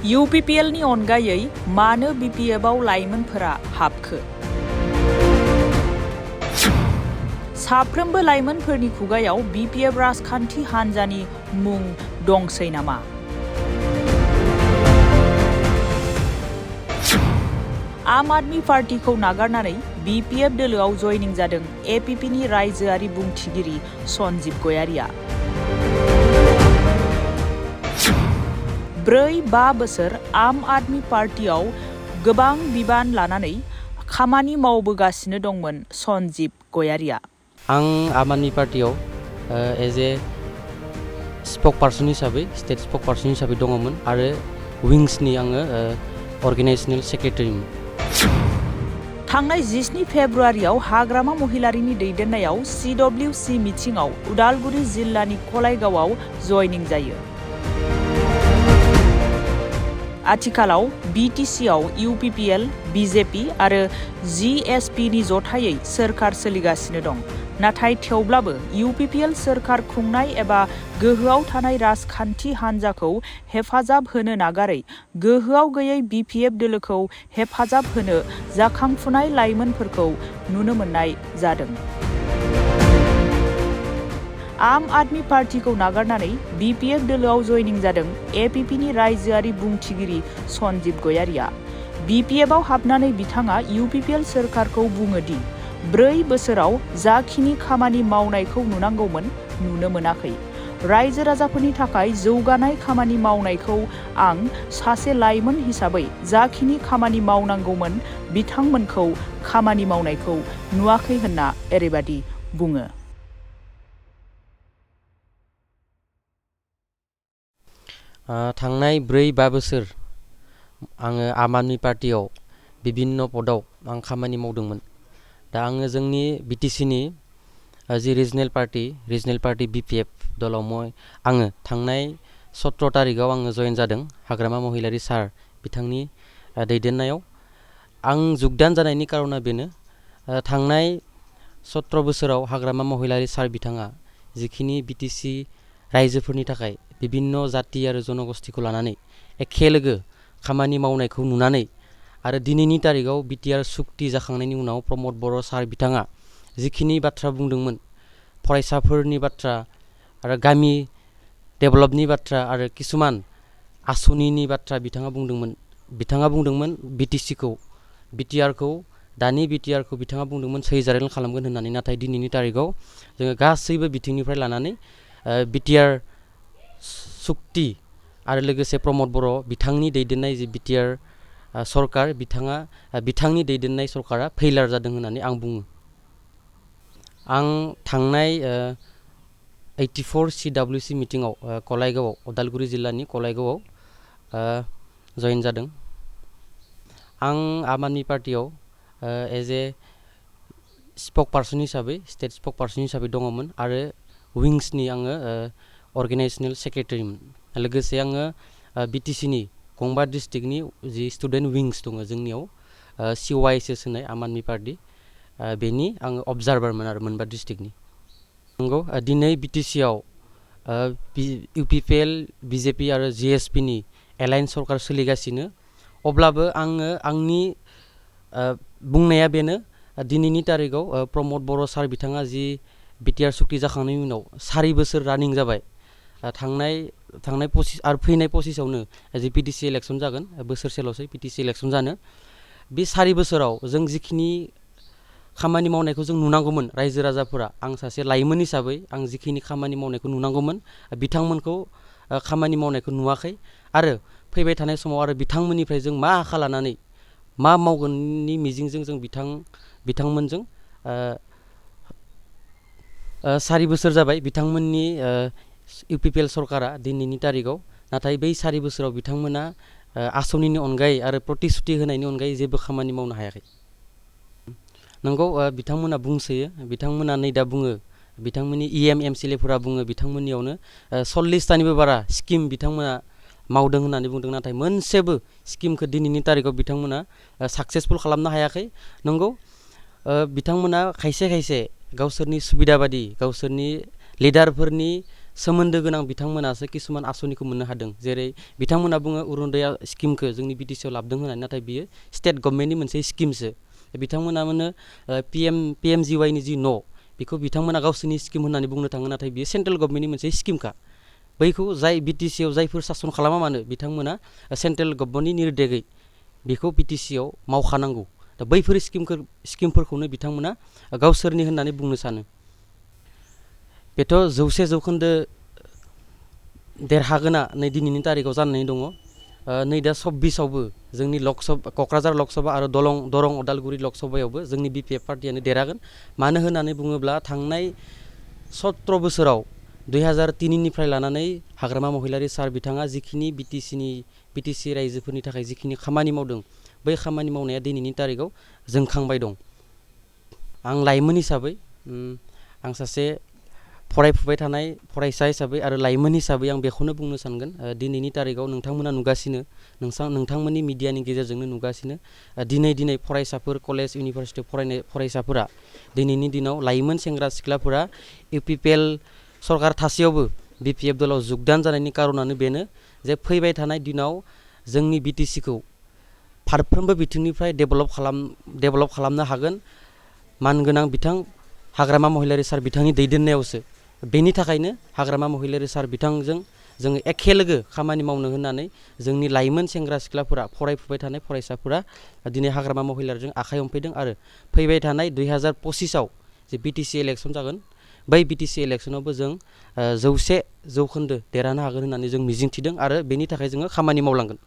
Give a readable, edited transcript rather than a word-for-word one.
APPन नि अनगायै मानो BPFआव लाइमोनफोरा हाबखो? साफ्रोमबो लाइमोनफोरनि खुगायाव BPF राजखान्थि हान्जानि मुं दंसै नामा? आम आदमी पार्टीखौ नागारनानै BPF दोलोआव जयनिं जादों APPनि रायजोआरि बुंथिगिरि सन्जीब गयारिया। 4-5 बोसोर आम आदमी पार्टीआव गोबां बिबान लानानै खामानि मावबोगासिनो दंमोन सन्जीब गयारिया। आं आम आदमी पार्टीआव एज ए स्पोकपार्सन हिसाबै स्टेट स्पोकपार्सन हिसाबै दङमोन आरो विंसनि आङो अर्गेनाइजेसनेल सेक्रेटारिमोन। थांनाय 17 फेब्रुआरियाव हाग्रामा महिलारिनि दैदेननायाव CWC मिटिंआव उदालगुरि जिल्लानि कलाइगावआव जयनिं जायो। आथिखालाव BTCआव UPPL, BJP आरो GSP नि जथायै सोरखार सोलिगासिनो दं। नाथाय थेवब्लाबो UPPL सोरखार खुंनाय एबा गोहोआव थानाय राजखान्थि हान्जाखौ हेफाजाब होनो नागारै गोहोआव गैयै BPF दोलोखौ हेफाजाब होनो जाखांफुनाय लाइमोनफोरखौ नुनो मोननाय जादों। आम आदमी पार्टीखौ नागारनानै BPF दोलोआव जयनिं जादों APPनि रायजोआरि बुंथिगिरि सन्जीब गयारिया। BPFआव हाबनानै बिथाङा UPPL सोरखारखौ बुङो दि 4 बोसोराव जाखिनि खामानि मावनायखौ नुनांगौमोन नुनो मोनाखै। रायजो राजाफोरनि थाखाय जौगानाय खामानि मावनायखौ आं सासे लाइमोन हिसाबै जाखिनि खामानि मावनांगौमोन बिथांमोनखौ खामानि मावनायखौ नुवाखै होनना एरैबादि बुङो। थांनाय 4-5 बोसोर आङो आम आदमी पार्टीआव बिभिन्न पदआव आं खामानि मावदोंमोन। दा आङो जोंनि BTCनि जि रिजनेल पार्टी BPF दलाव आङो थांनाय 17 तारिखआव आङो जयेन जादों हाग्रामा महिलारि सार बिथांनि दैदेननायाव। आं जुगदान जानायनि कारना बेनो थांनाय 17 बोसोराव हाग्रामा महिलारि सार बिथाङा जिखिनि BTC रायजोफोरनि थाखाय बिभिन्न जाति आरो जनगोष्ठीखौ लानानै एखे लोगो खामानि मावनायखौ नुनानै आरो दिनैनि तारिखआव BTR सुक्ति जाखांनायनि उनाव प्रमद बर' सार बिथाङा जिखिनि बाथ्रा बुंदोंमोन फरायसाफोरनि बाथ्रा आरो गामि डेभेलपनि बाथ्रा आरो किसुमान आसनिनि बाथ्रा बिथाङा बुंदोंमोन BTRखौ दानि BTRखौ बिथाङा बुंदोंमोन सैजारेल खालामगोन होननानै। नाथाय दिनैनि तारिखआव जोङो गासैबो बिथिंनिफ्राय लानानै BTR सुक्ति आरो लोगोसे प्रमद बर' बिथांनि दैदेननाय जि BTR सरकार बिथांनि दैदेननाय सरकारा फेइलार जादों होननानै आं बुङो। आं थांनाय 84 CWC मिटिंआव कलाइगावआव उदालगुरि जिल्लानि कलाइगावआव जयेन जादों। आं आम आदमी पार्टीआव एज ए स्पोकपार्सन हिसाबै स्टेट स्पोकपार्सन हिसाबै दङमोन आरो विंसनि आङो अर्गेनाइजेसनेल सेक्रेटारिमोन। लोगोसे आङो BTCनि गंबा डिस्ट्रिक्टनि जि स्टुडेन्ट विंस दङ जोंनियाव CYSS होननाय आम आदमी पार्टी बेनि आङो अबजारभारमोन आरो मोनबा डिस्ट्रिक्टनि। नंगौ दिनै BTCआव UPPL, BJP आरो GSP नि एलायन्स सरकार सोलिगासिनो। अब्लाबो आङो आंनि बुंनाया बेनो दिनैनि तारिखआव प्रमद बर' सार बिथाङा जि BTR सुक्ति जाखांनायनि उनाव 4 बोसोर रानिं जाबाय। थांनाय 25 आरो फैनाय 25आवनो जि PTC इलेक्सन जागोन बोसोरसेल'सै PTC इलेक्सन जानो। बे 4 बोसोराव जों जिखिनि खामानि मावनायखौ जों नुनांगौमोन रायजो राजाफोरा आं सासे लाइमोन हिसाबै आं जिखिनि खामानि मावनायखौ नुनांगौमोन बिथांमोनखौ खामानि मावनायखौ नुवाखै आरो फैबाय थानाय समाव आरो बिथांमोननिफ्राय जों मा आखा लानानै मा मावगोननि मिजिंजों जों बिथांमोनजों 4 बोसोर जाबाय बिथांमोननि UPPL सरकारा दिनैनि तारिखआव। नाथाय बै 4 बोसोराव बिथांमोना आसनिनि अनगायै आरो प्रतिश्रुति होनायनि अनगायै जेबो खामानि मावनो हायाखै। नंगौ बिथांमोना बुंसोयो बिथांमोना नै दा बुङो बिथांमोननि MCLA फोरा बुङो बिथांमोननियावनो 40तानिबो बारा स्किम बिथांमोना मावदों होननानै बुंदों। नाथाय मोनसेबो स्किमखौ दिनैनि तारिखआव बिथांमोना साक्सेसफुल खालामनो हायाखै। नंगौ बिथांमोना खायसे गावसोरनि सुबिदा बादि गावसोरनि लिडारफोरनि सोमोन्दो गोनां बिथांमोनासो किसुमान आसनिखौ मोननो हादों जेरै बिथांमोना बुङो अरुणोदय स्किमखौ जोंनि बिटिसिआव लाबोदों होननानै नाथाय बियो स्टेट गभर्नमेन्टनि मोनसे स्किमसो बिथांमोना मोनो पिएमजिवाइनि जि न' बेखौ बिथांमोना गावसोरनि स्किम होननानै बुंनो थाङो नाथाय बियो सेन्ट्रेल गभर्नमेन्टनि मोनसे स्किमखा बैखौ जाय बिटिसिआव जायफोर सासन खालामा मानो बिथांमोना सेन्ट्रेल गभर्नमेन्टनि निर्देगै बेखौ बिटिसिआव मावखानांगौ दा बैफोर स्किमफोरखौनो बिथांमोना गावसोरनि होननानै बुंनो सानो बेथ' 100% देरहागोना नै दिनैनि तारिखाव जानानै दङ नै दा 26आवबो जोंनि क'क्राझार लकसभा आरो दरं उदालगुरि लकसभायावबो जोंनि बिपिएफ पार्टियानो देरहागोन मानो होननानै बुङोब्ला थांनाय 17 बोसोराव 2003निफ्राय लानानै हाग्रामा महिलारि सार बिथाङा जिखिनि बिटिसि रायजोफोरनि थाखाय जिखिनि खामानि मावदों बै खामानि मावनाया दिनैनि तारिखाव जोंखांबाय दं आं लाइमोन हिसाबै आं सासे फरायफुबाय थानाय फरायसा हिसाबै आरो लाइमोन हिसाबै आं बेखौनो बुंनो सानगोन दिनैनि तारिखाव नोंथांमोना नुगासिनो नोंथांमोननि मिडियानि गेजेरजोंनो नुगासिनो दिनै फरायसाफोर कलेज इउनिभारसिटियाव फरायनाय फरायसाफोरा दिनैनि दिनाव लाइमोन सेंग्रा सिख्लाफोरा APPन सरकार थासेयावबो बिपिएफ दलाव जुगदान जानायनि कारनानो बेनो जे फैबाय थानाय दिनाव जोंनि बिटिसिखौ फारफ्रोमबो बिथिंनिफ्राय डेभेलप खालामनो हागोन मानगोनां बिथां हाग्रामा महिलारि सार बिथांनि दैदेननायावसो बेनि थाखायनो हाग्रामा महिलारि सार बिथांजों जोङो एखेलोगो खामानि मावनो होननानै जोंनि लाइमोन सेंग्रा सिख्लाफोरा फरायफुबाय थानाय फरायसाफोरा दिनै हाग्रामा महिलारिजों आखाइ हमफैदों आरो फैबाय थानाय 2025आव जे बिटिसि इलेक्सन जागोन बै बिटिसि इलेक्सनावबो जों 100% देरहानो हागोन होननानै जों मिजिंथिदों आरो बेनि थाखाय जोङो खामानि मावलांगोन